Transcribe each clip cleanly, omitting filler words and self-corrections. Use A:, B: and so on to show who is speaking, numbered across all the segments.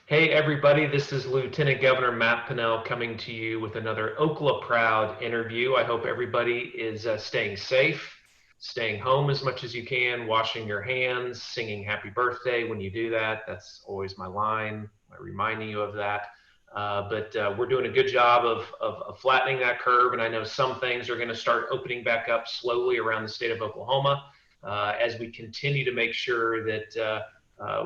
A: Hey, everybody, this is Lieutenant Governor Matt Pinnell coming to you with another Okla Proud interview. I hope everybody is staying safe, staying home as much as you can, washing your hands, singing happy birthday when you do that. That's always my line, reminding you of that. But we're doing a good job of flattening that curve, and I know some things are going to start opening back up slowly around the state of Oklahoma as we continue to make sure that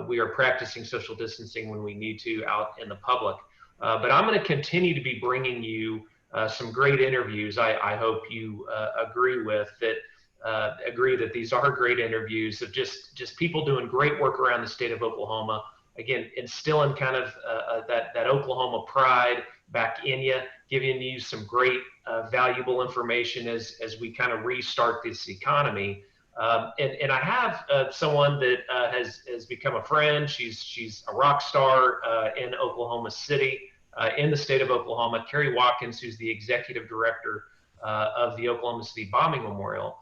A: we are practicing social distancing when we need to out in the public. But I'm going to continue to be bringing you some great interviews. I hope you agree that these are great interviews of just people doing great work around the state of Oklahoma. Again, instilling kind of that Oklahoma pride back in you, giving you some great valuable information as we kind of restart this economy. And I have someone that has become a friend. She's a rock star in Oklahoma City, in the state of Oklahoma. Kari Watkins, who's the executive director of the Oklahoma City Bombing Memorial,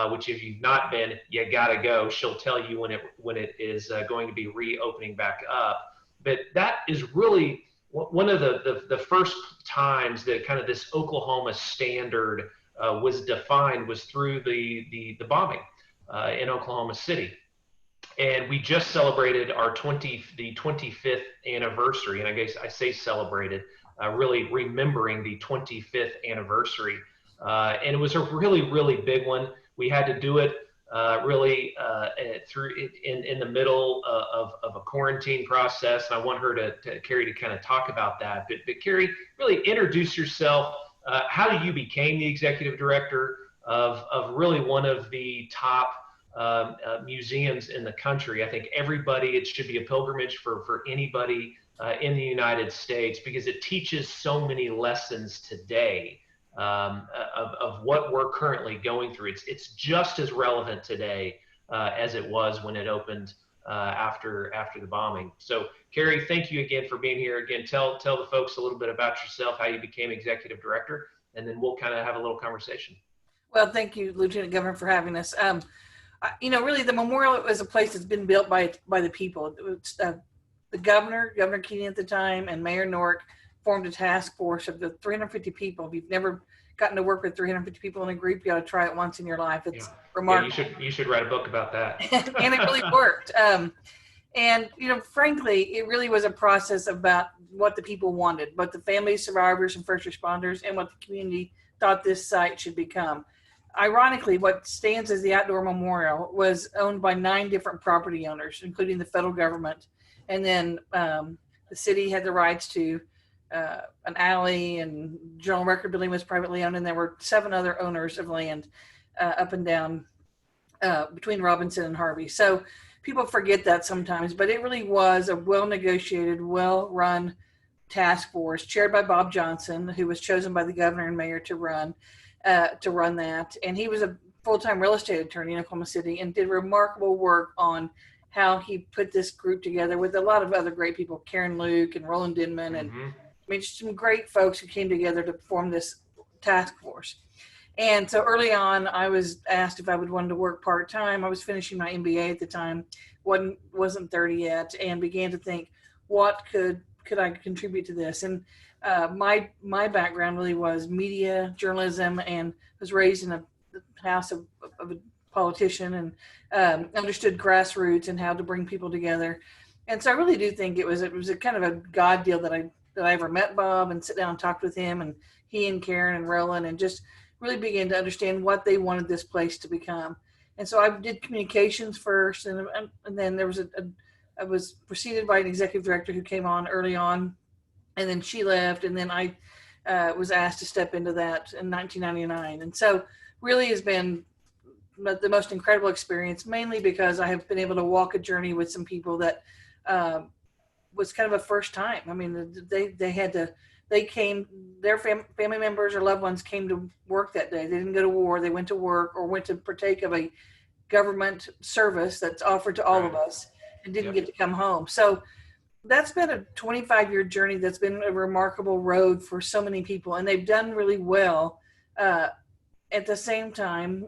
A: which if you've not been, you gotta go. She'll tell you when it is going to be reopening back up. But that is really one of the first times that kind of this Oklahoma standard was defined was through the bombing in Oklahoma City. And we just celebrated the 25th anniversary. And I guess I say celebrated, really remembering the 25th anniversary. And it was a really, really big one. We had to do it really in the middle of a quarantine process. And I want her Kari to kind of talk about that. But Kari, really introduce yourself. How you became the executive director of really one of the top museums in the country. I think it should be a pilgrimage for anybody in the United States, because it teaches so many lessons today of what we're currently going through. It's just as relevant today as it was when it opened after the bombing. So Kari, thank you again for being here. Again, tell the folks a little bit about yourself, how you became executive director, and then we'll kind of have a little conversation.
B: Well, thank you, Lieutenant Governor, for having us. Really, the memorial is a place that's been built by the people. The Governor Keating at the time, and Mayor Nork formed a task force of the 350 people. If you've never gotten to work with 350 people in a group, you ought to try it once in your life. It's remarkable.
A: Yeah, you should write a book about that.
B: And it really worked. And frankly, it really was a process about what the people wanted, both the families, survivors, and first responders, and what the community thought this site should become. Ironically, what stands as the outdoor memorial was owned by 9 different property owners, including the federal government. And then the city had the rights to an alley, and General Record Building was privately owned. And there were 7 other owners of land up and down between Robinson and Harvey. So people forget that sometimes, but it really was a well-negotiated, well-run task force chaired by Bob Johnson, who was chosen by the governor and mayor to run that. And he was a full-time real estate attorney in Oklahoma City and did remarkable work on how he put this group together with a lot of other great people, Karen Luke and Roland Denman, and just some great folks who came together to form this task force. And so early on, I was asked if I would want to work part-time. I was finishing my MBA at the time, wasn't 30 yet, and began to think, what could I contribute to this? And my background really was media, journalism, and was raised in the house of a politician, and understood grassroots and how to bring people together. And so I really do think it was a kind of a God deal that I ever met Bob and sit down and talked with him, and he and Karen and Roland, and just really began to understand what they wanted this place to become. And so I did communications first, and then there was I was preceded by an executive director who came on early on, and then she left, and then I was asked to step into that in 1999. And so really has been the most incredible experience, mainly because I have been able to walk a journey with some people that was kind of a first time. I mean, they came, their family members or loved ones came to work that day. They didn't go to war. They went to work or went to partake of a government service that's offered to all of us, and didn't get to come home. So that's been a 25-year journey. That's been a remarkable road for so many people, and they've done really well at the same time,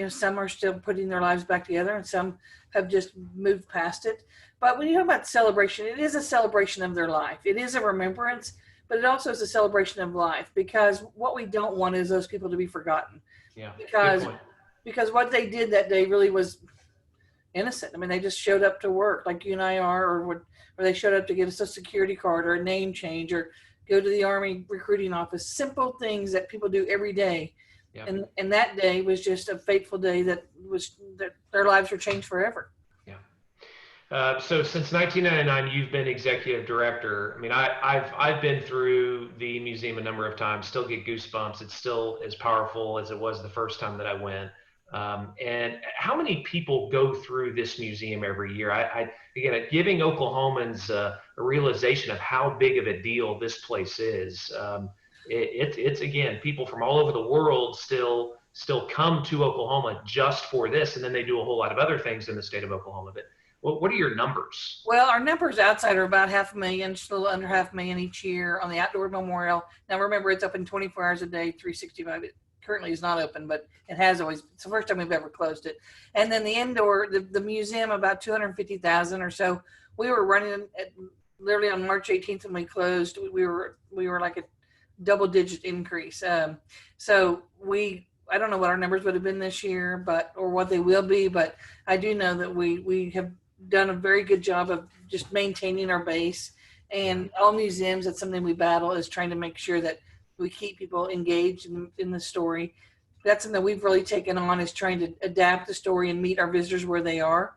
B: some are still putting their lives back together, and some have just moved past it. But when you talk about celebration, it is a celebration of their life. It is a remembrance, but it also is a celebration of life, because what we don't want is those people to be forgotten.
A: Yeah.
B: Because what they did that day really was innocent. I mean, they just showed up to work like you and I are, or they showed up to get a Social Security card or a name change or go to the Army recruiting office. Simple things that people do every day. Yep. And that day was just a fateful day that their lives were changed forever.
A: Yeah. So since 1999, you've been executive director. I mean, I've been through the museum a number of times. Still get goosebumps. It's still as powerful as it was the first time that I went. And how many people go through this museum every year? Again, giving Oklahomans a realization of how big of a deal this place is. It's again, people from all over the world still come to Oklahoma just for this, and then they do a whole lot of other things in the state of Oklahoma. But what are your numbers?
B: Well, our numbers outside are about 500,000, just a little under 500,000 each year on the outdoor memorial. Now, remember, it's open 24 hours a day, 365. It currently is not open, but it has always. It's the first time we've ever closed it. And then the indoor, the museum, about 250,000 or so. We were running literally on March 18th when we closed. We were like a double-digit increase. So I don't know what our numbers would have been this year, or what they will be, but I do know that we have done a very good job of just maintaining our base. And all museums, that's something we battle, is trying to make sure that we keep people engaged in the story. That's something we've really taken on, is trying to adapt the story and meet our visitors where they are.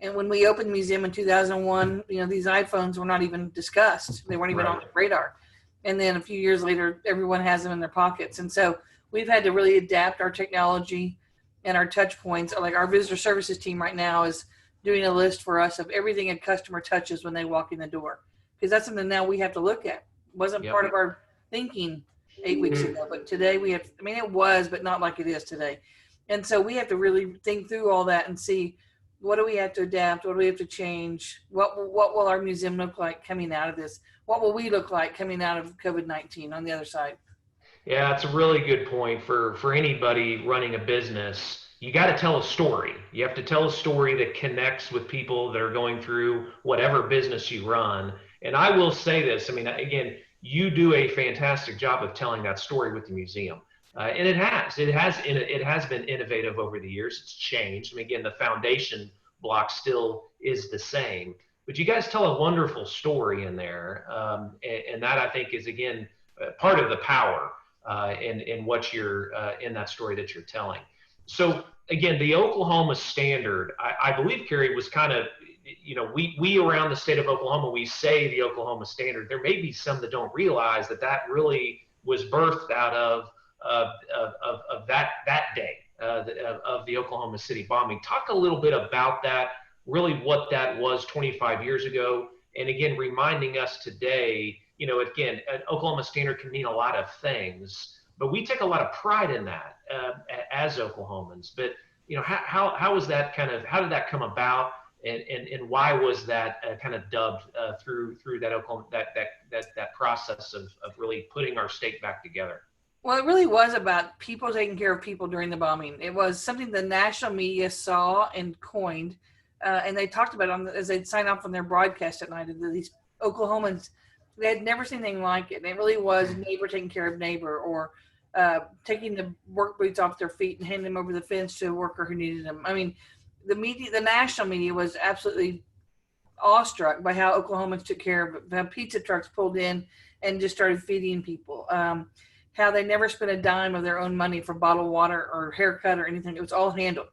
B: And when we opened the museum in 2001, these iPhones were not even discussed. They weren't even on the radar. And then a few years later, everyone has them in their pockets. And so we've had to really adapt our technology and our touch points. Like our visitor services team right now is doing a list for us of everything a customer touches when they walk in the door. Because that's something now we have to look at. It wasn't part of our thinking 8 weeks ago, but today it was, but not like it is today. And so we have to really think through all that and see, what do we have to adapt? What do we have to change? What will our museum look like coming out of this? What will we look like coming out of COVID-19 on the other side?
A: Yeah, it's a really good point for anybody running a business. You got to tell a story. You have to tell a story that connects with people that are going through whatever business you run. And I will say this, I mean, again, you do a fantastic job of telling that story with the museum. And it has been innovative over the years. It's changed. I mean, again, the foundation block still is the same, but you guys tell a wonderful story in there. And that, I think, is, again, part of the power in what you're in that story that you're telling. So again, the Oklahoma standard, I believe, Kari, was kind of, we around the state of Oklahoma, we say the Oklahoma standard. There may be some that don't realize that really was birthed out of that day of the Oklahoma City bombing. Talk a little bit about that, really what that was 25 years ago, and again, reminding us today, again, an Oklahoma standard can mean a lot of things, but we take a lot of pride in that as Oklahomans. But how was that how did that come about, and why was that kind of dubbed through that Oklahoma that process of really putting our state back together?
B: Well, it really was about people taking care of people during the bombing. It was something the national media saw and coined, and they talked about it as they'd sign off on their broadcast at night. These Oklahomans, they had never seen anything like it. And it really was neighbor taking care of neighbor, or taking the work boots off their feet and handing them over the fence to a worker who needed them. I mean, the national media was absolutely awestruck by how Oklahomans took care of it, how pizza trucks pulled in and just started feeding people. How they never spent a dime of their own money for bottled water or haircut or anything. It was all handled.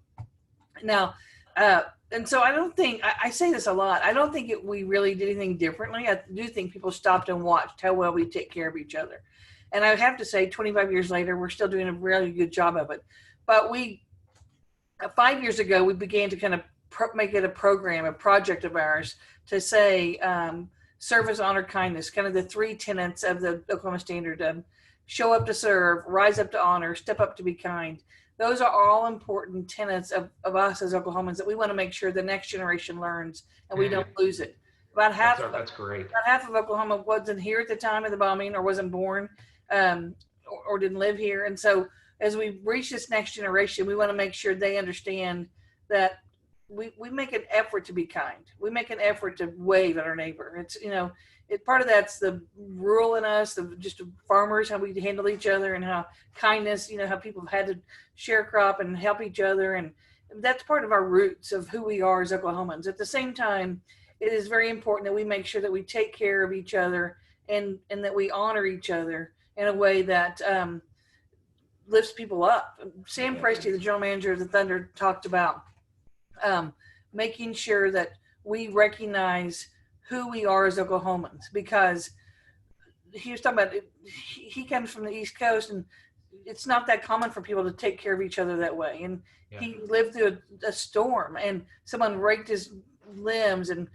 B: Now, and so I don't think, I say this a lot, I don't think we really did anything differently. I do think people stopped and watched how well we take care of each other. And I have to say, 25 years later, we're still doing a really good job of it. But 5 years ago, we began to kind of make it a project of ours to say service, honor, kindness, kind of the three tenets of the Oklahoma Standard. Show up to serve, rise up to honor, step up to be kind. Those are all important tenets of us as Oklahomans that we want to make sure the next generation learns and we don't lose it.
A: That's great.
B: About half of Oklahoma wasn't here at the time of the bombing, or wasn't born, or didn't live here. And so as we reach this next generation, we want to make sure they understand that we make an effort to be kind. We make an effort to wave at our neighbor. It's, part of that's the rural in us, just farmers, how we handle each other, and how kindness, how people have had to share crop and help each other. And that's part of our roots of who we are as Oklahomans. At the same time, it is very important that we make sure that we take care of each other and that we honor each other in a way that lifts people up. Sam Presti, the general manager of the Thunder, talked about making sure that we recognize who we are as Oklahomans, because he was talking about he comes from the East Coast, and it's not that common for people to take care of each other that way. And he lived through a storm, and someone raked his limbs and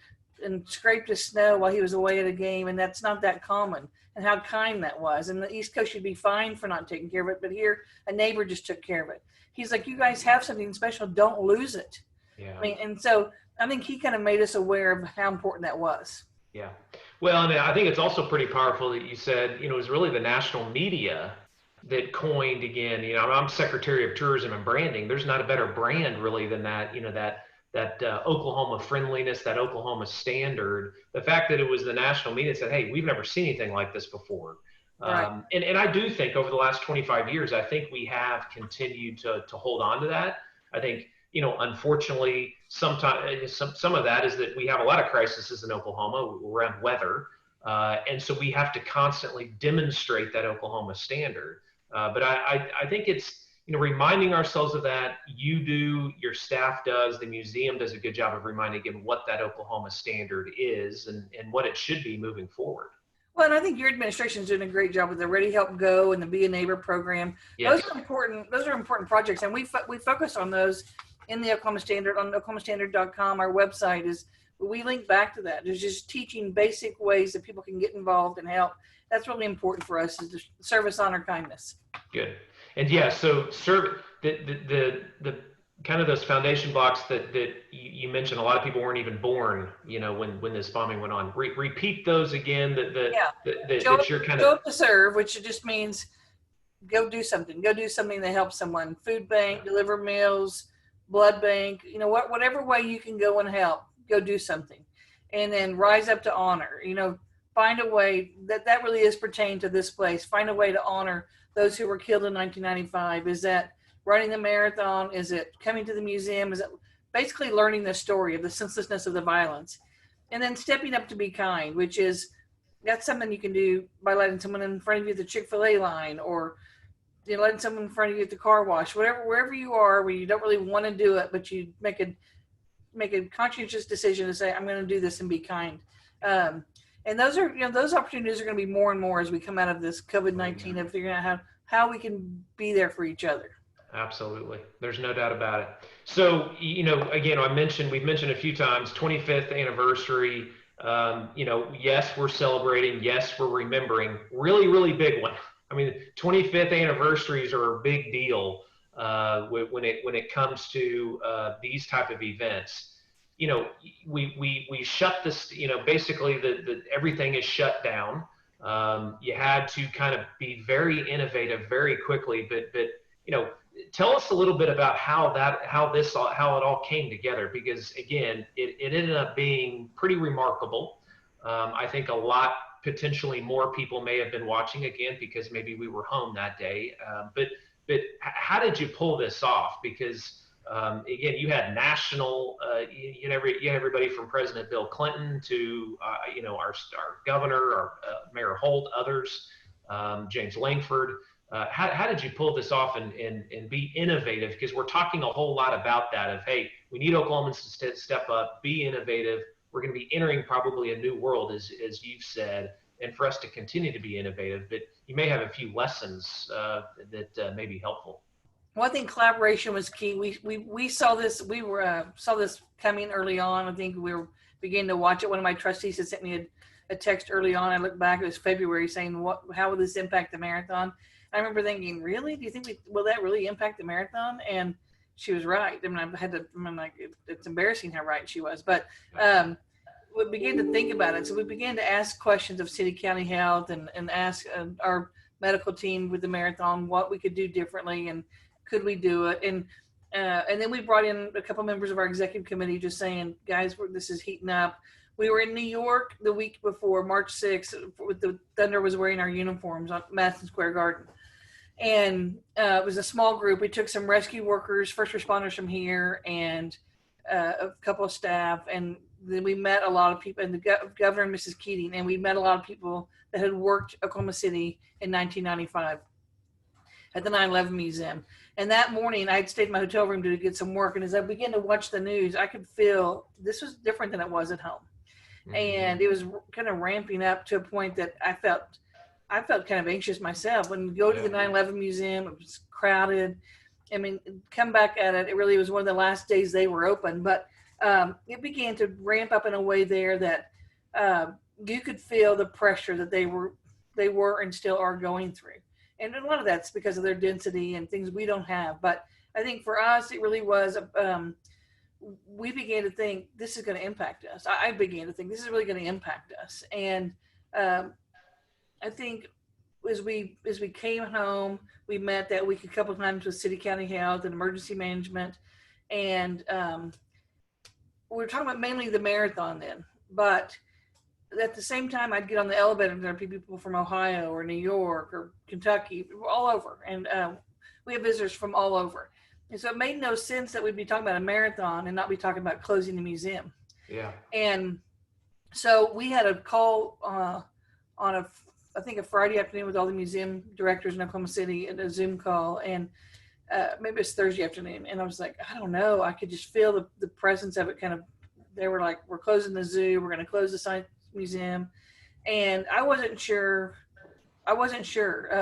B: scraped his snow while he was away at a game, and that's not that common. And how kind that was. And the East Coast should be fined for not taking care of it, but here a neighbor just took care of it. He's like, you guys have something special, don't lose it.
A: Yeah.
B: I mean, and so I think he kind of made us aware of how important that was.
A: Yeah. Well, and I think it's also pretty powerful that you said, it was really the national media that coined again, I'm Secretary of Tourism and Branding. There's not a better brand really than that, that Oklahoma friendliness, that Oklahoma standard. The fact that it was the national media that said, hey, we've never seen anything like this before. Right. And I do think over the last 25 years, I think we have continued to hold on to that. I think, unfortunately, sometimes some of that is that we have a lot of crises in Oklahoma around weather. And so we have to constantly demonstrate that Oklahoma standard. But I think it's, reminding ourselves of that. You do, your staff does, the museum does a good job of reminding again what that Oklahoma standard is and what it should be moving forward.
B: Well, and I think your administration is doing a great job with the Ready Help Go and the Be a Neighbor program. Yes. Those are important projects, and we focus on those in the Oklahoma Standard on oklahomastandard.com. Our website is, we link back to that. There's just teaching basic ways that people can get involved and help. That's really important for us, is the service, honor, kindness. Good.
A: And yeah, so the kind of those foundation blocks that you mentioned, a lot of people weren't even born, when this bombing went on. Repeat those again. That you're kind of
B: go up to serve, which just means go do something. Go do something that helps someone. Food bank, deliver meals, blood bank. Whatever way you can go and help, go do something. And then rise up to honor. Find a way that really is pertained to this place. Find a way to honor those who were killed in 1995. Is that running the marathon? Is it coming to the museum? Is it basically learning the story of the senselessness of the violence? And then stepping up to be kind, which is, that's something you can do by letting someone in front of you at the Chick-fil-A line, or letting someone in front of you at the car wash, wherever you are, where you don't really want to do it, but you make a conscientious decision to say, I'm going to do this and be kind. And those are, those opportunities are going to be more and more as we come out of this COVID-19 and figuring out how we can be there for each other.
A: Absolutely. There's no doubt about it. So, again, we've mentioned a few times, 25th anniversary. Yes, we're celebrating. Yes, we're remembering. Really, really big one. I mean, 25th anniversaries are a big deal when it comes to these type of events. We shut this, basically everyththing is shut down. You had to kind of be very innovative very quickly, but tell us a little bit about how it all came together, because again, it ended up being pretty remarkable. I think a lot, potentially more people may have been watching again because maybe we were home that day. But how did you pull this off? Because again, you had national, you had everybody from President Bill Clinton to, our governor, our Mayor Holt, others, James Langford. How did you pull this off and be innovative? Because we're talking a whole lot about that of, hey, we need Oklahomans to step up, be innovative. We're going to be entering probably a new world, as you've said, and for us to continue to be innovative. But you may have a few lessons that may be helpful.
B: Well, I think collaboration was key. We saw this. Saw this coming early on. I think we were beginning to watch it. One of my trustees had sent me a text early on. I looked back. It was February, saying, how will this impact the marathon? I remember thinking, really? Do you think will that really impact the marathon? And she was right. I mean, it's embarrassing how right she was. But we began to think about it. So we began to ask questions of city, county health, and ask our medical team with the marathon, what we could do differently and could we do it. And then we brought in a couple members of our executive committee just saying, guys, this is heating up. We were in New York the week before, March 6th, with the Thunder was wearing our uniforms on Madison Square Garden. And it was a small group. We took some rescue workers, first responders from here, and a couple of staff. And then we met a lot of people, and the governor and Mrs. Keating, and we met a lot of people that had worked Oklahoma City in 1995 at the 9/11 Museum. And that morning, I had stayed in my hotel room to get some work. And as I began to watch the news, I could feel this was different than it was at home. Mm-hmm. And it was kind of ramping up to a point that I felt kind of anxious myself. When we go to the 9/11 Museum, it was crowded. I mean, come back at it, it really was one of the last days they were open. But it began to ramp up in a way there that you could feel the pressure that they were and still are going through. And a lot of that's because of their density and things we don't have. But I think for us, it really was, we began to think this is going to impact us. I began to think this is really going to impact us. And I think as we came home, we met that week a couple of times with City County Health and Emergency Management. And we were talking about mainly the marathon then. But at the same time, I'd get on the elevator and there'd be people from Ohio or New York or Kentucky, all over. And we have visitors from all over. And so it made no sense that we'd be talking about a marathon and not be talking about closing the museum.
A: Yeah.
B: And so we had a call on I think a Friday afternoon with all the museum directors in Oklahoma City at a Zoom call. And maybe it was Thursday afternoon. And I was like, I don't know. I could just feel the presence of it kind of, they were like, we're closing the zoo. We're going to close the science museum. And I wasn't sure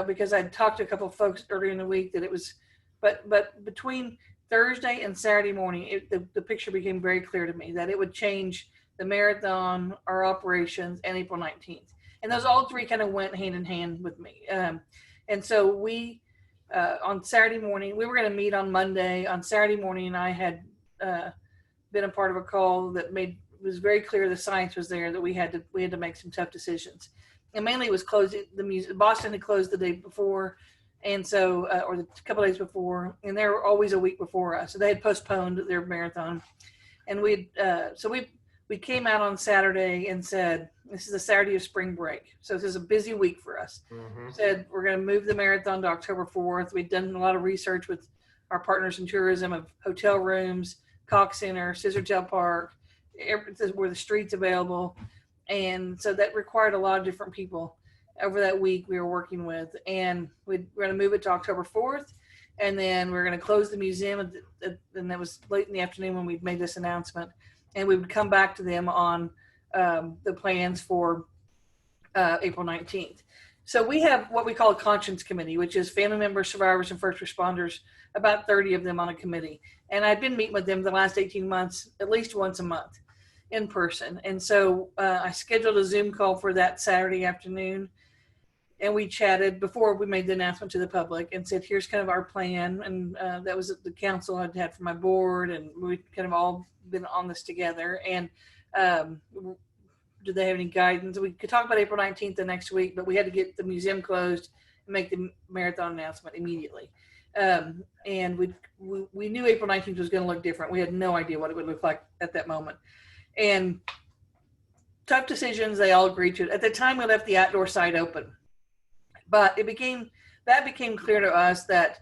B: because I'd talked to a couple of folks earlier in the week that it was, but between Thursday and Saturday morning, the picture became very clear to me that it would change the marathon, our operations, and April 19th. And those all three kind of went hand in hand with me. And so we, on Saturday morning, we were going to meet on Monday. On Saturday morning, I had been a part of a call that was very clear the science was there, that we had to make some tough decisions. And mainly it was closing the museum. Boston had closed the day before, and so or a couple of days before, and they were always a week before us. So they had postponed their marathon, and we came out on Saturday and said, this is the Saturday of spring break, so this is a busy week for us. Mm-hmm. Said we're going to move the marathon to October 4th. We'd done a lot of research with our partners in tourism of hotel rooms, Cox Center, Scissortail Park, where the streets available. And so that required a lot of different people over that week we were working with. And we're going to move it to October 4th. And then we're going to close the museum. And that was late in the afternoon when we made this announcement. And we would come back to them on the plans for April 19th. So we have what we call a conscience committee, which is family members, survivors, and first responders, about 30 of them on a committee. And I've been meeting with them the last 18 months, at least once a month in person. And so I scheduled a Zoom call for that Saturday afternoon. And we chatted before we made the announcement to the public and said, here's kind of our plan. And that was the council I'd had for my board. And we'd kind of all been on this together. And did they have any guidance? We could talk about April 19th the next week, but we had to get the museum closed and make the marathon announcement immediately. And we knew April 19th was going to look different. We had no idea what it would look like at that moment. And tough decisions, they all agreed to it. At the time, we left the outdoor site open. But that became clear to us that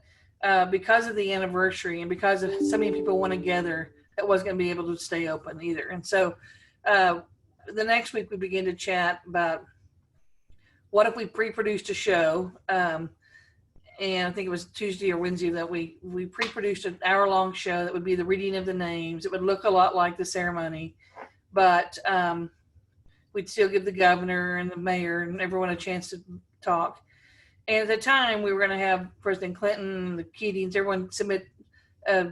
B: because of the anniversary and because of so many people went together, that wasn't going to be able to stay open either. And so the next week we began to chat about what if we pre-produced a show. And I think it was Tuesday or Wednesday that we pre-produced an hour-long show that would be the reading of the names. It would look a lot like the ceremony, but we'd still give the governor and the mayor and everyone a chance to talk. And at the time, we were going to have President Clinton, the Keatings, everyone submit a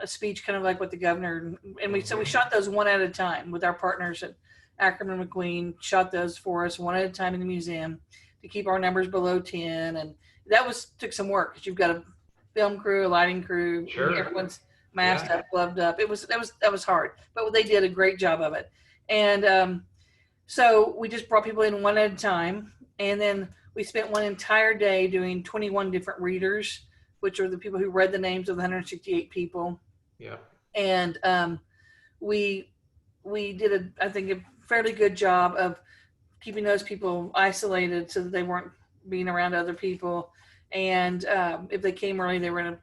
B: speech kind of like what the governor, and so we shot those one at a time with our partners at Ackerman McQueen, shot those for us one at a time in the museum to keep our numbers below 10. And that took some work because you've got a film crew, a lighting crew,
A: sure.
B: Everyone's masked up, gloved up. That was hard, but they did a great job of it. And so we just brought people in one at a time, and then We spent one entire day doing 21 different readers, which are the people who read the names of the 168 people.
A: Yeah.
B: And we did, I think, a fairly good job of keeping those people isolated so that they weren't being around other people. And if they came early, they were in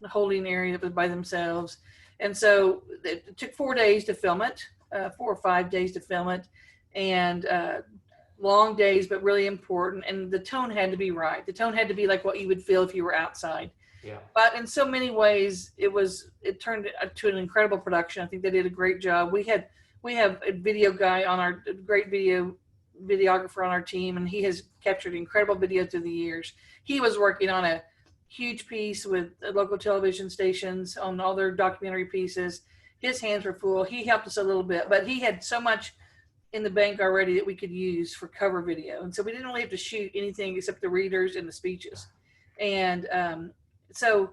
B: a holding area that was by themselves. And so it took 4 days to film it, 4 or 5 days to film it, and long days, but really important. And the tone had to be right. The tone had to be like what you would feel if you were outside.
A: Yeah.
B: But in so many ways, it turned to an incredible production. I think they did a great job. We have a video guy on our great videographer on our team, and he has captured incredible video through the years. He was working on a huge piece with local television stations on all their documentary pieces. His hands were full. He helped us a little bit, but he had so much in the bank already that we could use for cover video. And so we didn't really have to shoot anything except the readers and the speeches. And so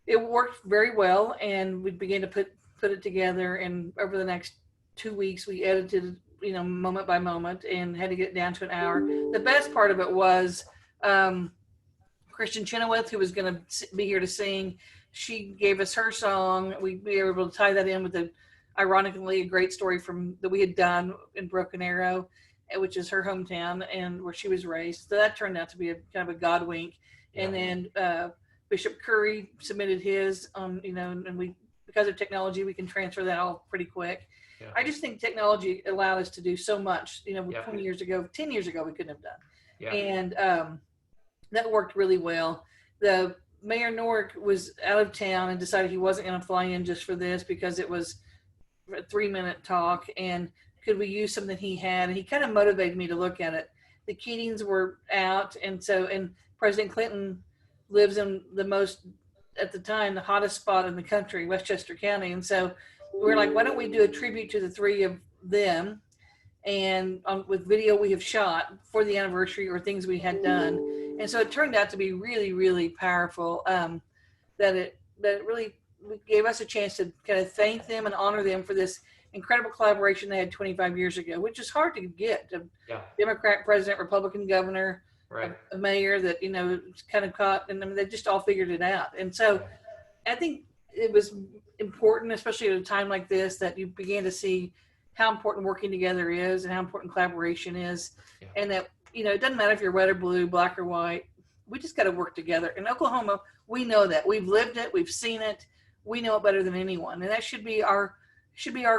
B: it worked very well, and we began to put it together. And over the next 2 weeks, we edited, moment by moment, and had to get it down to an hour. The best part of it was Christian Chenoweth, who was going to be here to sing. She gave us her song. We were able to tie that in with ironically, a great story that we had done in Broken Arrow, which is her hometown and where she was raised. So that turned out to be a kind of a God wink. Yeah. And then Bishop Curry submitted his, and we, because of technology, we can transfer that all pretty quick. Yeah. I just think technology allowed us to do so much, 20 years ago, 10 years ago, we couldn't have done. Yeah. And that worked really well. The Mayor Norick was out of town and decided he wasn't going to fly in just for this because it was a 3-minute talk, and could we use something he had? And he kind of motivated me to look at it. The Keatings were out, and President Clinton lives in at the time, the hottest spot in the country, Westchester County. And so we're like, why don't we do a tribute to the three of them, and with video we have shot for the anniversary or things we had done. And so it turned out to be really, really powerful, that it really gave us a chance to kind of thank them and honor them for this incredible collaboration they had 25 years ago, which is hard to get. Democrat president, Republican governor, right. a mayor that, kind of caught, and they just all figured it out. And so I think it was important, especially at a time like this, that you began to see how important working together is and how important collaboration is. Yeah. And that, it doesn't matter if you're red or blue, black or white, we just got to work together. In Oklahoma, we know that. We've lived it. We've seen it. We know it better than anyone. And that should be our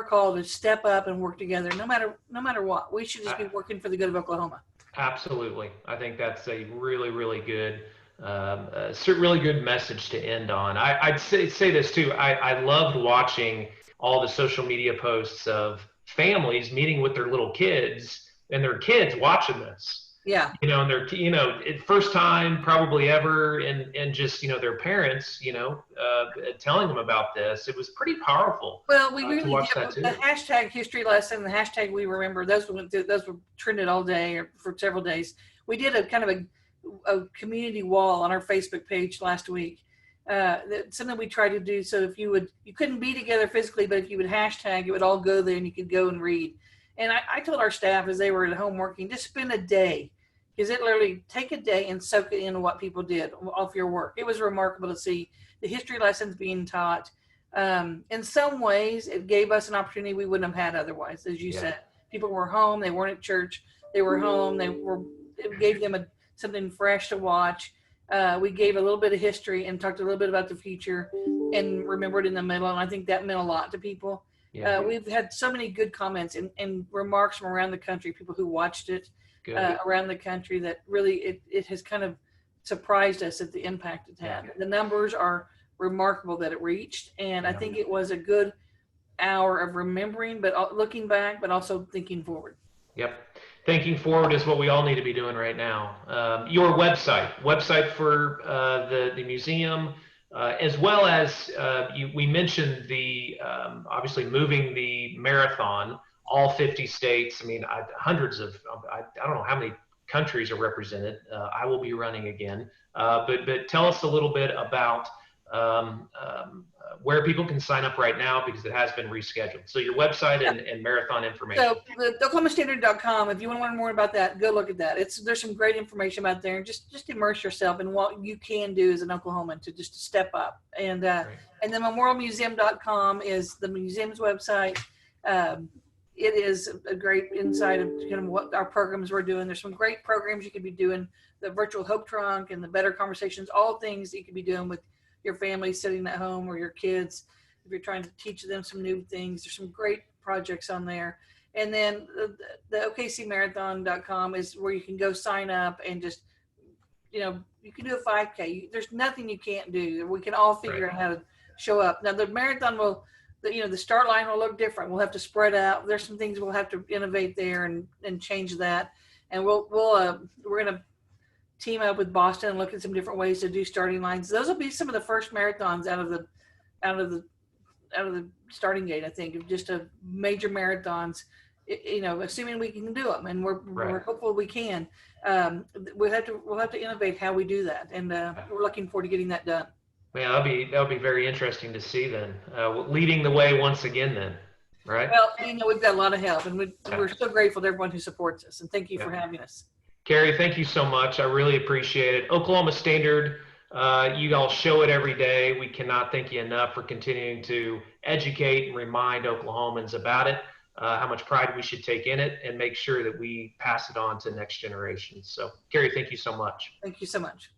B: call, to step up and work together, no matter what. We should just be working for the good of Oklahoma.
A: Absolutely. I think that's a really, really good, really good message to end on. I'd say this too. I loved watching all the social media posts of families meeting with their little kids and their kids watching this.
B: Yeah.
A: And they're, first time probably ever, and just, their parents, telling them about this. It was pretty powerful.
B: Well, we really did. The hashtag history lesson, the hashtag we remember, those were trended all day or for several days. We did a kind of a community wall on our Facebook page last week. Something we tried to do. So if you couldn't be together physically, but if you would hashtag, it would all go there and you could go and read. And I told our staff as they were at home working, just spend a day. Because it literally take a day and soak it in what people did off your work. It was remarkable to see the history lessons being taught. In some ways, it gave us an opportunity we wouldn't have had otherwise. As you said, people were home. They weren't at church. They were home. It gave them something fresh to watch. We gave a little bit of history and talked a little bit about the future and remembered in the middle. And I think that meant a lot to people. Yeah. We've had so many good comments and remarks from around the country, people who watched it. Around the country, that really it has kind of surprised us at the impact it had. The numbers are remarkable that it reached, and I think it was a good hour of remembering, but looking back, but also thinking forward.
A: Yep. Thinking forward is what we all need to be doing right now. Your website for the museum, as well as we mentioned the obviously moving the marathon. All 50 states, hundreds of, I don't know how many countries are represented. I will be running again. But tell us a little bit about where people can sign up right now because it has been rescheduled. So your website and marathon information.
B: So the OklahomaStandard.com, if you want to learn more about that, go look at that. There's some great information out there, and just immerse yourself in what you can do as an Oklahoman to just step up. And and then memorialmuseum.com is the museum's website. It is a great insight of kind of what our programs we're doing. There's some great programs you could be doing, the virtual Hope Trunk and the Better Conversations, all things that you could be doing with your family sitting at home, or your kids if you're trying to teach them some new things. There's some great projects on there. And then the OKCMarathon.com is where you can go sign up and just, you can do a 5K. There's nothing you can't do. We can all figure out how to show up. Now the marathon will, the start line will look different. We'll have to spread out. There's some things we'll have to innovate there and change that. And we're going to team up with Boston and look at some different ways to do starting lines. Those will be some of the first marathons out of the starting gate, I think, of just a major marathons, assuming we can do them, and we're hopeful we can. We'll have to innovate how we do that, and we're looking forward to getting that done.
A: Yeah, that'll be very interesting to see then. Leading the way once again then, right?
B: Well, we've got a lot of help, and we're so grateful to everyone who supports us, and thank you for having us.
A: Kari, thank you so much. I really appreciate it. Oklahoma Standard, you all show it every day. We cannot thank you enough for continuing to educate and remind Oklahomans about it, how much pride we should take in it, and make sure that we pass it on to next generations. So, Kari, thank you so much.
B: Thank you so much.